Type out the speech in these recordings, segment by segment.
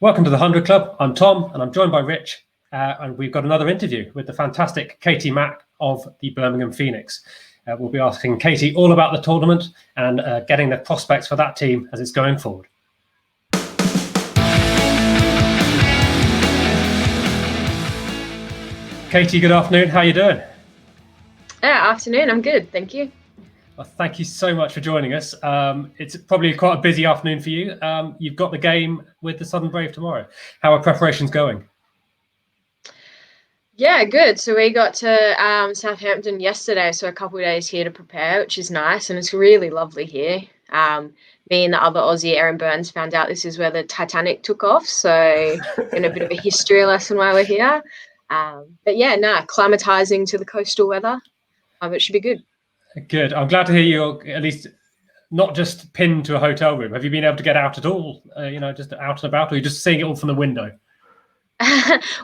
Welcome to the 100 Club. I'm Tom, and I'm joined by Rich, and we've got another interview with the fantastic Katie Mack of the Birmingham Phoenix. We'll be asking Katie all about the tournament and getting the prospects for that team as it's going forward. Katie, good afternoon. How are you doing? Afternoon. I'm good, thank you. Well, thank you so much for joining us. It's probably quite a busy afternoon for you. You've got the game with the Southern Brave tomorrow. How are preparations going? Yeah, good. So we got to Southampton yesterday, so a couple of days here to prepare, which is nice, and it's really lovely here. Me and the other Aussie, Erin Burns, found out this is where the Titanic took off, so in a bit of a history lesson while we're here. But yeah, acclimatizing to the coastal weather. It should be good. Good. I'm glad to hear you're at least not just pinned to a hotel room. Have you been able to get out at all? Just out and about, or are you just seeing it all from the window?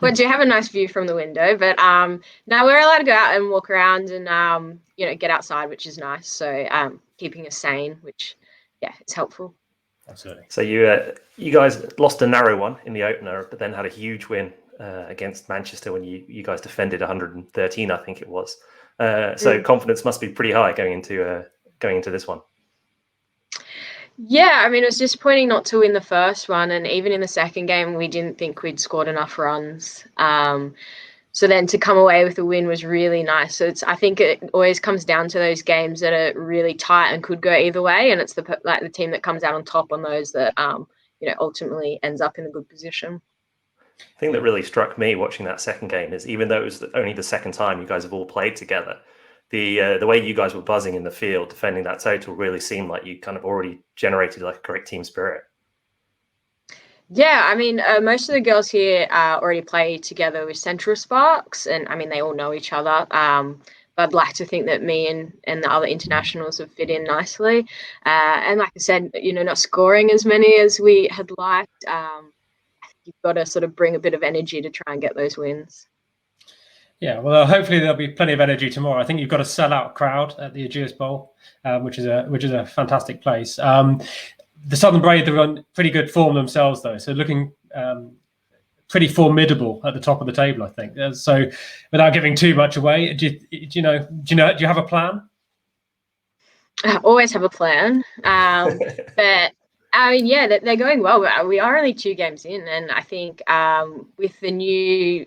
We do have a nice view from the window, but now we're allowed to go out and walk around and get outside, which is nice. So keeping us sane, which it's helpful. Absolutely. So you guys lost a narrow one in the opener, but then had a huge win against Manchester when you guys defended 113, I think it was. So confidence must be pretty high going into this one. Yeah, I mean, it was disappointing not to win the first one, and even in the second game, we didn't think we'd scored enough runs. So then to come away with a win was really nice. So I think it always comes down to those games that are really tight and could go either way, and it's the team that comes out on top on those that ultimately ends up in a good position. The thing that really struck me watching that second game is, even though it was only the second time you guys have all played together, the way you guys were buzzing in the field defending that total really seemed like you kind of already generated like a great team spirit. Yeah, I mean, most of the girls here already play together with Central Sparks, and I mean, they all know each other. But I'd like to think that me and the other internationals have fit in nicely. And like I said, not scoring as many as we had liked. You've got to sort of bring a bit of energy to try and get those wins. Yeah, well, hopefully there'll be plenty of energy tomorrow. I think you've got a sellout crowd at the Ageas Bowl, which is a fantastic place. The Southern Brave are on pretty good form themselves, though, so looking pretty formidable at the top of the table, I think. So, without giving too much away, do you have a plan? I always have a plan, but I mean, yeah, they're going well. But we are only 2 games in, and I think with a new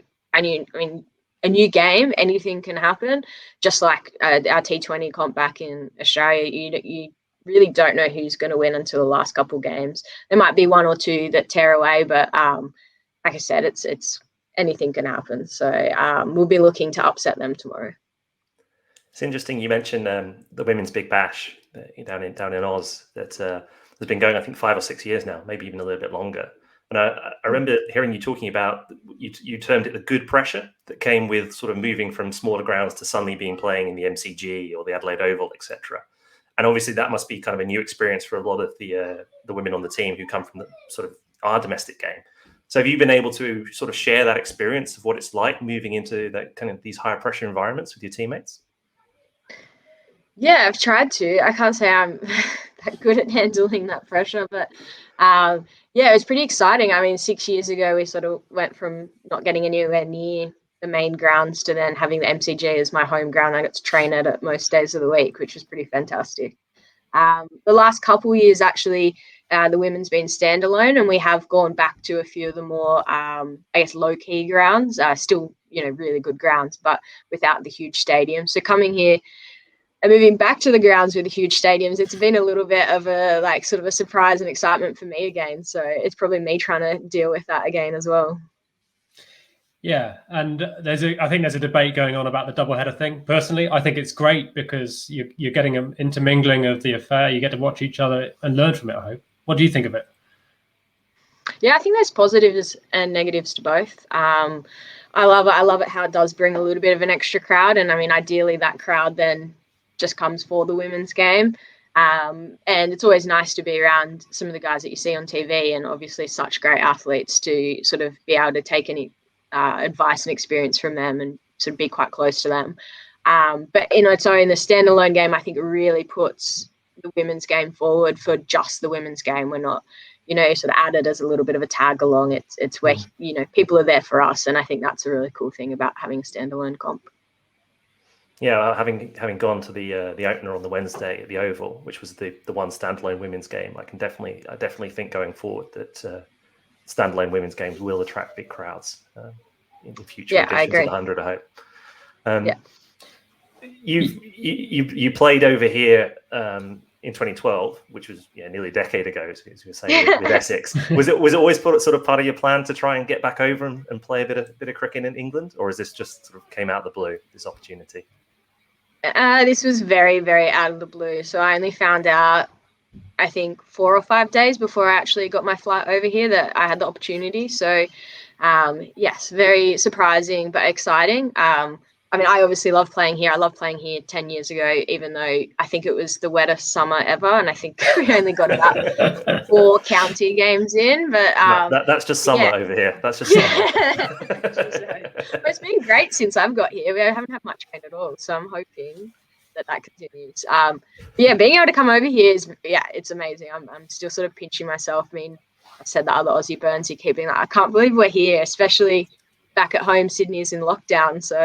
game, anything can happen. Just like our T20 comp back in Australia, you really don't know who's going to win until the last couple games. There might be 1 or 2 that tear away, but like I said, it's anything can happen. So we'll be looking to upset them tomorrow. It's interesting you mentioned the Women's Big Bash down in Oz that has been going, I think, 5 or 6 years now, maybe even a little bit longer. And I remember hearing you talking about, you termed it the good pressure that came with sort of moving from smaller grounds to suddenly being playing in the MCG or the Adelaide Oval, etc. And obviously that must be kind of a new experience for a lot of the women on the team who come from the sort of our domestic game. So have you been able to sort of share that experience of what it's like moving into that kind of these higher pressure environments with your teammates? Yeah, I've tried to. I can't say I'm that good at handling that pressure, but it was pretty exciting. I mean, 6 years ago, we sort of went from not getting anywhere near the main grounds to then having the MCG as my home ground. I got to train at it most days of the week, which was pretty fantastic. The last couple of years, actually, the women's been standalone, and we have gone back to a few of the more, low-key grounds. Still, really good grounds, but without the huge stadium. So coming here and moving back to the grounds with the huge stadiums, it's been a little bit of a sort of a surprise and excitement for me again. So it's probably me trying to deal with that again as well. Yeah, and I think there's a debate going on about the doubleheader thing. Personally, I think it's great because you're getting an intermingling of the affair. You get to watch each other and learn from it, I hope. What do you think of it? Yeah, I think there's positives and negatives to both. I love it. I love it how it does bring a little bit of an extra crowd. And I mean, ideally that crowd then just comes for the women's game. And it's always nice to be around some of the guys that you see on TV, and obviously such great athletes, to sort of be able to take any advice and experience from them and sort of be quite close to them. But in the standalone game, I think it really puts the women's game forward for just the women's game. We're not, sort of added as a little bit of a tag along. It's where, people are there for us. And I think that's a really cool thing about having a standalone comp. Yeah, having gone to the opener on the Wednesday at the Oval, which was the one standalone women's game, I definitely think going forward that standalone women's games will attract big crowds in future editions of the 100, I hope. Yeah. You played over here in 2012, which was nearly a decade ago, as you were saying, with Essex. Was it always sort of part of your plan to try and get back over and play a bit of cricket in England, or is this just sort of came out of the blue, this opportunity? This was very, very out of the blue. So I only found out, I think, 4 or 5 days before I actually got my flight over here that I had the opportunity. So, yes, very surprising but exciting. I mean, I obviously love playing here. I loved playing here 10 years ago, even though I think it was the wettest summer ever. And I think we only got about 4 county games in. But that's just summer over here. That's just summer. But it's been great since I've got here. We haven't had much rain at all. So I'm hoping that continues. Being able to come over here it's amazing. I'm still sort of pinching myself. I mean, I said the other Aussie burns, you keep being like, I can't believe we're here, especially back at home. Sydney is in lockdown, so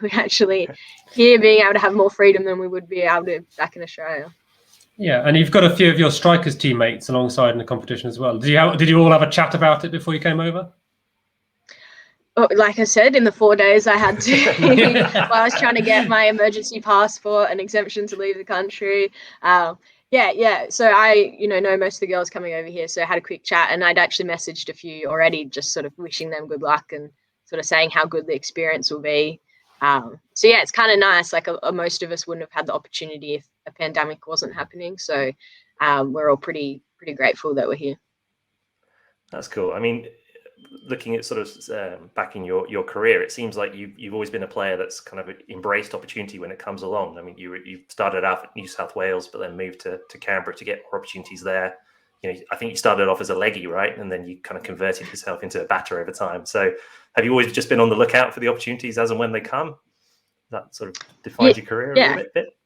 we're actually here being able to have more freedom than we would be able to back in Australia. Yeah, and you've got a few of your strikers teammates alongside in the competition as well. Did you all have a chat about it before you came over? Oh, like I said, in the 4 days I had to, while I was trying to get my emergency passport and exemption to leave the country. So I, know most of the girls coming over here, so I had a quick chat, and I'd actually messaged a few already, just sort of wishing them good luck and sort of saying how good the experience will be. It's kind of nice. Like most of us wouldn't have had the opportunity if a pandemic wasn't happening. So we're all pretty grateful that we're here. That's cool. I mean, looking at sort of back in your career, it seems like you've always been a player that's kind of embraced opportunity when it comes along. I mean, you started out at New South Wales, but then moved to Canberra to get more opportunities there. I think you started off as a leggy, right? And then you kind of converted yourself into a batter over time. So have you always just been on the lookout for the opportunities as and when they come? That sort of defined your career a little bit?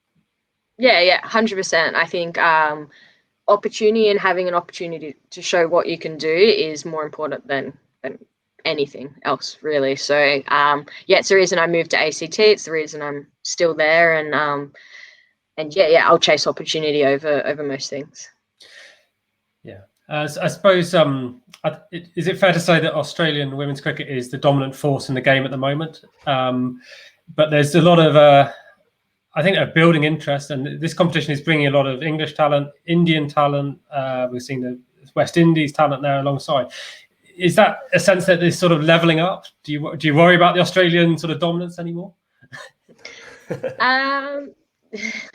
Yeah, 100%. I think opportunity and having an opportunity to show what you can do is more important than anything else, really. So it's the reason I moved to ACT. It's the reason I'm still there, and I'll chase opportunity over most things. Yeah, I suppose. Is it fair to say that Australian women's cricket is the dominant force in the game at the moment? But there's a lot of, I think, a building interest, and this competition is bringing a lot of English talent, Indian talent. We've seen the West Indies talent there alongside. Is that a sense that there's sort of leveling up? Do you worry about the Australian sort of dominance anymore?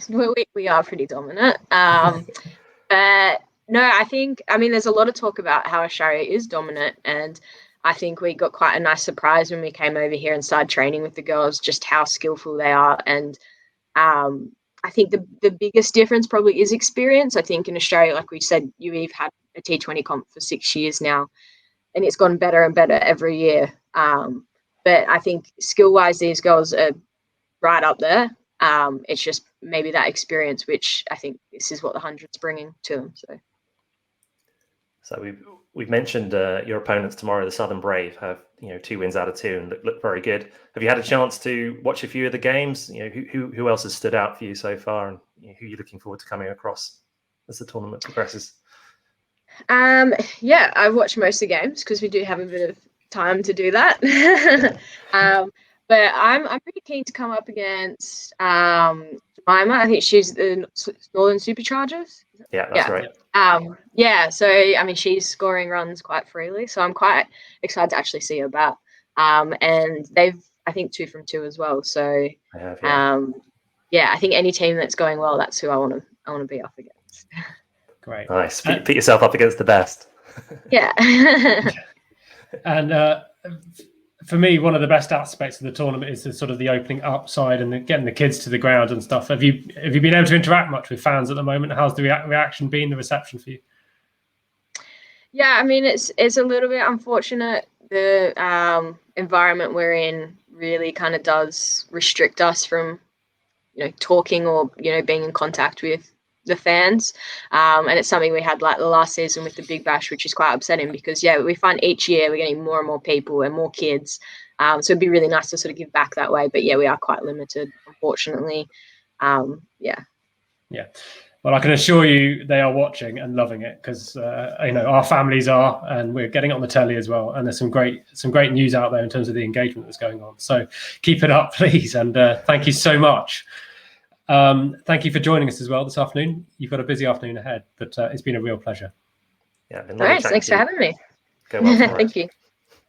We are pretty dominant. But no, I think, there's a lot of talk about how Australia is dominant, and I think we got quite a nice surprise when we came over here and started training with the girls, just how skillful they are. And I think the biggest difference probably is experience. I think in Australia, like we said, we've had a T20 comp for 6 years now, and it's gotten better and better every year. But I think skill-wise, these girls are right up there. It's just maybe that experience, which I think this is what the 100's bringing to them. So we've mentioned your opponents tomorrow. The Southern Brave have 2 wins out of 2 and look very good. Have you had a chance to watch a few of the games? Who else has stood out for you so far, and who are you looking forward to coming across as the tournament progresses? I've watched most of the games because we do have a bit of time to do that. But I'm pretty keen to come up against Jemima. I think she's the Northern Superchargers. Yeah, that's right. So she's scoring runs quite freely, so I'm quite excited to actually see her bat. And they've, I think, 2 from 2 as well. So I have, I think any team that's going well, that's who I want to be up against. Great, nice. Put yourself up against the best. Yeah. And for me, one of the best aspects of the tournament is the sort of the opening up side and getting the kids to the ground and stuff. Have you been able to interact much with fans at the moment? How's the reaction been, the reception for you? Yeah, it's a little bit unfortunate. The environment we're in really kind of does restrict us from, talking or, being in contact with the fans, and it's something we had like the last season with the Big Bash, which is quite upsetting because we find each year we're getting more and more people and more kids, so it'd be really nice to sort of give back that way, but we are quite limited, unfortunately. Well, I can assure you they are watching and loving it because our families are, and we're getting it on the telly as well. And there's some great news out there in terms of the engagement that's going on. So keep it up, please, and thank you so much. Thank you for joining us as well this afternoon. You've got a busy afternoon ahead, but it's been a real pleasure. Yeah, been nice. Thanks for having me. Go well tomorrow. Thank you.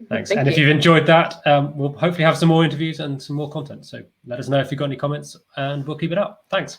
Thanks. And if you've enjoyed that, we'll hopefully have some more interviews and some more content. So let us know if you've got any comments, and we'll keep it up. Thanks.